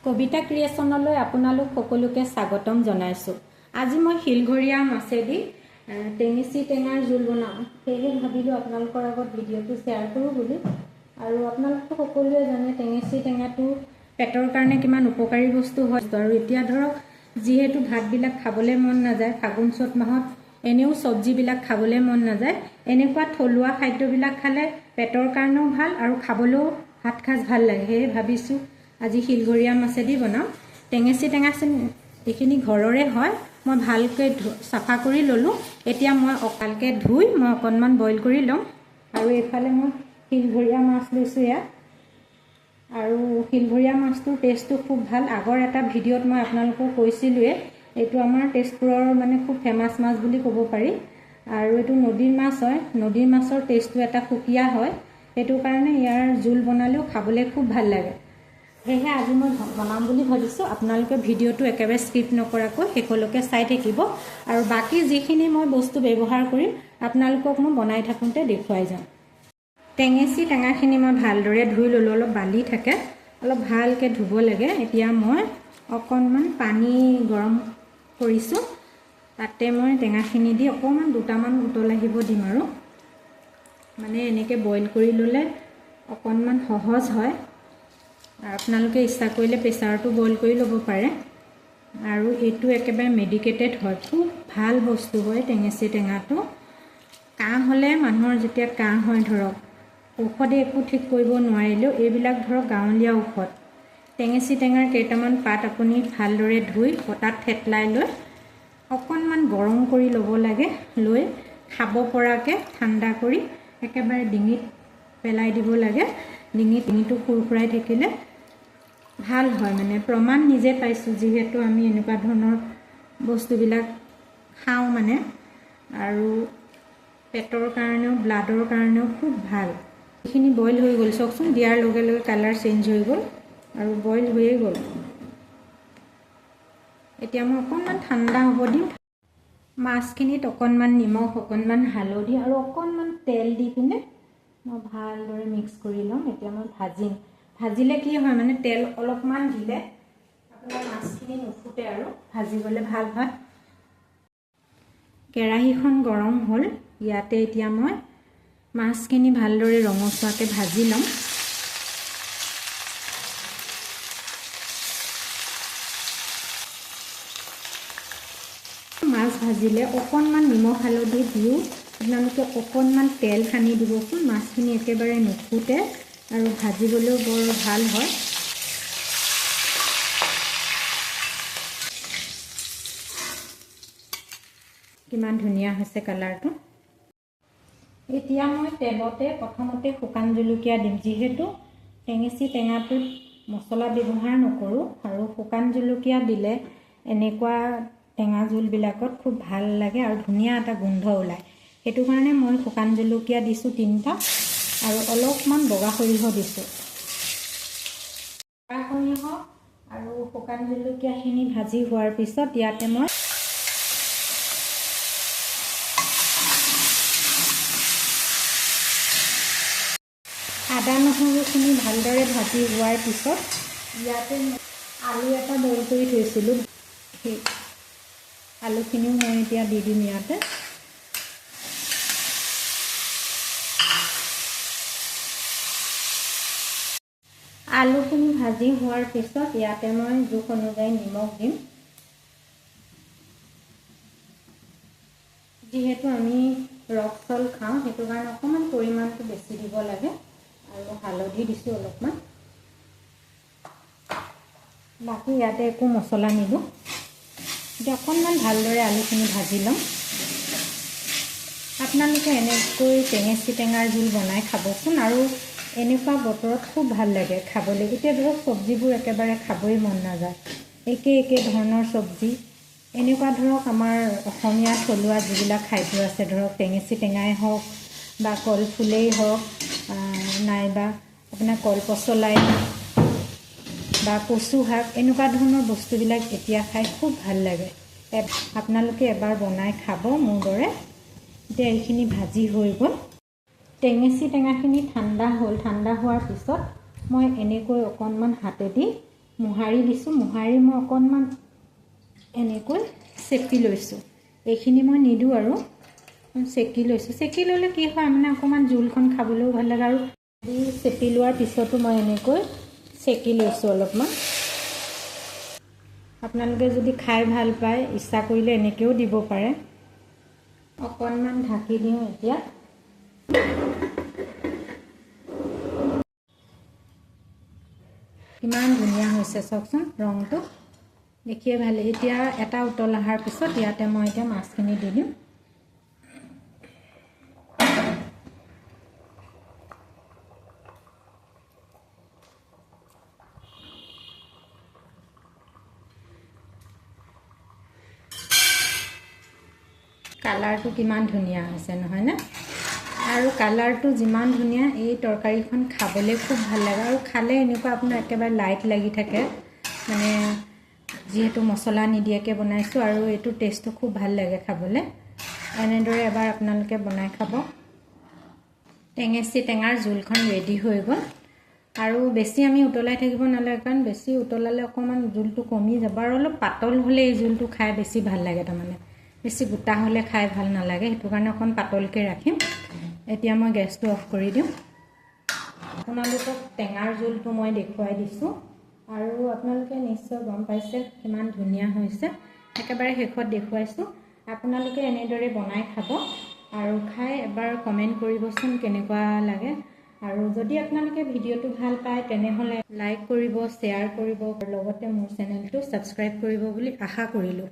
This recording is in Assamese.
কবিতা ক্ৰিয়েশ্যনলৈ আপোনালোক সকলোকে স্বাগতম জনাইছো। আজি মই শিলঘৰীয়া মাছেদি টেঙেচি টেঙাৰ জোল বনাম। সেয়ে ভাবিলো আপোনালোকৰ আগত ভিডিঅ'টো শ্বেয়াৰ কৰো বুলি। আৰু আপোনালোক সকলোৱে জানে টেঙেচি টেঙাটো পেটৰ কাৰণে কিমান উপকাৰী বস্তু হয়। আৰু এতিয়া ধৰক যিহেতু ভাতবিলাক খাবলৈ মন নাযায়, ফাগুন চত মাহত এনেও চব্জিবিলাক খাবলৈ মন নাযায়, এনেকুৱা থলুৱা খাদ্যবিলাক খালে পেটৰ কাৰণেও ভাল আৰু খাবলৈও ভাত খাজ ভাল লাগে। সেয়ে ভাবিছো আজি শিলঘৰীয়া মাছেদি বনাম। টেঙেচি টেঙা এইখিনি ঘৰৰে হয়, মই ভালকৈ চাফা কৰি ললো। এতিয়া মই ভালকৈ ধুই মই অকণমান বইল কৰি ল'ম। আৰু এইফালে মই শিলঘৰীয়া মাছ লৈছোঁ ইয়াত। আৰু শিলঘৰীয়া মাছটোৰ টেষ্টটো খুব ভাল। আগৰ এটা ভিডিঅ'ত মই আপোনালোকক কৈছিলোঁৱে, এইটো আমাৰ তেজপুৰৰ মানে খুব ফেমাছ মাছ বুলি ক'ব পাৰি। আৰু এইটো নদীৰ মাছ হয়। নদীৰ মাছৰ টেষ্টটো এটা সুকীয়া হয়, সেইটো কাৰণে ইয়াৰ জোল বনালেও খাবলৈ খুব ভাল লাগে। সেয়েহে আজি মই বনাম বুলি ভাবিছোঁ। আপোনালোকে ভিডিঅ'টো একেবাৰে স্কিপ নকৰাকৈ শেষলৈকে চাই থাকিব। আৰু বাকী যিখিনি মই বস্তু ব্যৱহাৰ কৰিম আপোনালোকক মই বনাই থাকোঁতে দেখুৱাই যাম। টেঙেচি টেঙাখিনি মই ভালদৰে ধুই ল'লোঁ। অলপ বালি থাকে, অলপ ভালকৈ ধুব লাগে। এতিয়া মই অকণমান পানী গৰম কৰিছোঁ, তাতে মই টেঙাখিনি দি অকণমান দুটামান উতল আহিব দিম। আৰু মানে এনেকৈ বইল কৰি ল'লে অকণমান সহজ হয়। আপোনালোকে ইচ্ছা কৰিলে প্ৰেছাৰটো বইল কৰি ল'ব পাৰে। আৰু এইটো একেবাৰে মেডিকেটেড হয়, খুব ভাল বস্তু হয় টেঙেচি টেঙাটো। কাহ হ'লে মানুহৰ যেতিয়া কাহ হয়, ধৰক ঔষধে একো ঠিক কৰিব নোৱাৰিলেও এইবিলাক ধৰক গাঁৱলীয়া ঔষধ। টেঙেচি টেঙাৰ কেইটামান পাত আপুনি ভালদৰে ধুই পটাত থেতলাই লৈ অকণমান গৰম কৰি ল'ব লাগে। লৈ খাব পৰাকৈ ঠাণ্ডা কৰি একেবাৰে ডিঙিত পেলাই দিব লাগে। ডিঙিটো খুৰখুৰাই থাকিলে ভাল হয়। মানে প্ৰমাণ নিজে পাইছোঁ, যিহেতু আমি এনেকুৱা ধৰণৰ বস্তুবিলাক খাওঁ মানে। আৰু পেটৰ কাৰণেও ব্লাডৰ কাৰণেও খুব ভাল। এইখিনি বইল হৈ গ'ল, চাওকচোন, দিয়াৰ লগে লগে কালাৰ চেঞ্জ হৈ গ'ল আৰু বইল হৈয়ে গ'ল। এতিয়া মই অকণমান ঠাণ্ডা হ'ব দিম। মাছখিনিত অকণমান নিমখ, অকণমান হালধি আৰু অকণমান তেল দি পিনে মই ভালদৰে মিক্স কৰি ল'ম। এতিয়া মই ভাজিম। ভাজিলে কি হয় মানে তেল অলপমান দিলে আপোনাৰ মাছখিনি নুফুটে আৰু ভাজিবলৈ ভাল হয়। কেৰাহীখন গৰম হ'ল, ইয়াতে এতিয়া মই মাছখিনি ভালদৰে ৰঙচুৱাকৈ ভাজি ল'ম। মাছ ভাজিলে অকণমান নিমখ হালধি দিওঁ। আপোনালোকে অকণমান তেল সানি দিবচোন, মাছখিনি একেবাৰে নুফুটে আৰু ভাজিবলৈও বৰ ভাল হয়। কিমান ধুনীয়া হৈছে কালাৰটো। এতিয়া মই তেলতে প্ৰথমতে শুকান জলকীয়া দিম। যিহেতু টেঙেচি টেঙাটোত মছলা ব্যৱহাৰ নকৰোঁ, আৰু শুকান জলকীয়া দিলে এনেকুৱা টেঙা জোলবিলাকত খুব ভাল লাগে আৰু ধুনীয়া এটা গোন্ধ ওলায়। সেইটো কাৰণে মই শুকান জলকীয়া দিছোঁ 3টা, আৰু অলপমান বগা সৰিয়হ দিছোঁ। বগা সৰিয়হ আৰু শুকান জলকীয়াখিনি ভাজি হোৱাৰ পিছত ইয়াতে মই আদা নহৰুখিনি ভালদৰে ভাজি হোৱাৰ পিছত ইয়াতে আলু এটা বইল কৰি থৈছিলোঁ, সেই আলুখিনিও মই এতিয়া দি দিম ইয়াতে। আলুখিনি ভাজি হোৱাৰ পিছত ইয়াতে মই জোখ অনুযায়ী নিমখ দিম। যিহেতু আমি ৰস চাউল খাওঁ, সেইটো কাৰণে অকণমান পৰিমাণটো বেছি দিব লাগে। আৰু হালধি দিছোঁ অলপমান। বাকী ইয়াতে একো মছলা নিদিওঁ। এতিয়া অকণমান ভালদৰে আলুখিনি ভাজি ল'ম। আপোনালোকে এনেকৈ টেঙেচি টেঙাৰ জোল বনাই খাবচোন, আৰু এনেকুৱা বতৰত খুব ভাল লাগে খাবলৈ। এতিয়া ধৰক চব্জিবোৰ একেবাৰে খাবই মন নাযায়, একে ধৰণৰ চব্জি। এনেকুৱা ধৰক আমাৰ অসমীয়া থলুৱা যিবিলাক খাদ্য আছে, ধৰক টেঙেচি টেঙাই হওক বা কলফুলেই হওক, নাইবা আপোনাৰ কলপচলাই বা কচু শাক, এনেকুৱা ধৰণৰ বস্তুবিলাক এতিয়া খাই খুব ভাল লাগে। আপোনালোকে এবাৰ বনাই খাব মোৰ দৰে। এতিয়া এইখিনি ভাজি হৈ গ'ল। টেঙেচি টেঙাখিনি ঠাণ্ডা হ'ল। ঠাণ্ডা হোৱাৰ পিছত মই এনেকৈ অকণমান হাতেদি মোহাৰি দিছোঁ। মোহাৰি মই অকণমান এনেকৈ চেকি লৈছোঁ। এইখিনি মই নিদিওঁ আৰু চেকি লৈছোঁ। চেকি ল'লে কি হয় মানে অকণমান জোলখন খাবলৈও ভাল লাগে। আৰু চেকি লোৱাৰ পিছতো মই এনেকৈ চেকি লৈছোঁ অলপমান। আপোনালোকে যদি খাই ভাল পায় ইচ্ছা কৰিলে এনেকৈও দিব পাৰে। অকণমান ঢাকি দিওঁ এতিয়া। কিমান ধুনীয়া হৈছে চাওকচোন, ৰংটো দেখিয়ে ভাল লাগে। এতিয়া এটা উতল অহাৰ পিছত ইয়াতে মই এতিয়া মাছখিনি দি দিম। কালাৰটো কিমান ধুনীয়া হৈছে নহয়নে? আৰু কালাৰটো যিমান ধুনীয়া, এই তৰকাৰীখন খাবলৈ খুব ভাল লাগে। আৰু খালে এনেকুৱা আপোনাৰ একেবাৰে লাইট লাগি থাকে, মানে যিহেতু মছলা নিদিয়াকৈ বনাইছোঁ আৰু এইটো টেষ্টটো খুব ভাল লাগে খাবলৈ। এনেদৰে এবাৰ আপোনালোকে বনাই খাব। টেঙেচি টেঙাৰ জোলখন ৰেডি হৈ গ'ল। আৰু বেছি আমি উতলাই থাকিব নালাগে, কাৰণ বেছি উতলালে অকণমান জোলটো কমি যাব। আৰু অলপ পাতল হ'লে এই জোলটো খাই বেছি ভাল লাগে। তাৰমানে বেছি গোটা হ'লে খাই ভাল নালাগে, সেইটো কাৰণে অকণ পাতলকৈ ৰাখিম। এতিয়া মই গেছটো অফ কৰি দিওঁ। আপোনালোকক টেঙাৰ জোলটো মই দেখুৱাই দিছোঁ আৰু আপোনালোকে নিশ্চয় গম পাইছে কিমান ধুনীয়া হৈছে। একেবাৰে শেষত দেখুৱাইছোঁ। আপোনালোকে এনেদৰে বনাই খাব আৰু খাই এবাৰ কমেণ্ট কৰিবচোন কেনেকুৱা লাগে। আৰু যদি আপোনালোকে ভিডিঅ'টো ভাল পায় তেনেহ'লে লাইক কৰিব, শ্বেয়াৰ কৰিব, লগতে মোৰ চেনেলটো ছাবস্ক্ৰাইব কৰিব বুলি আশা কৰিলোঁ।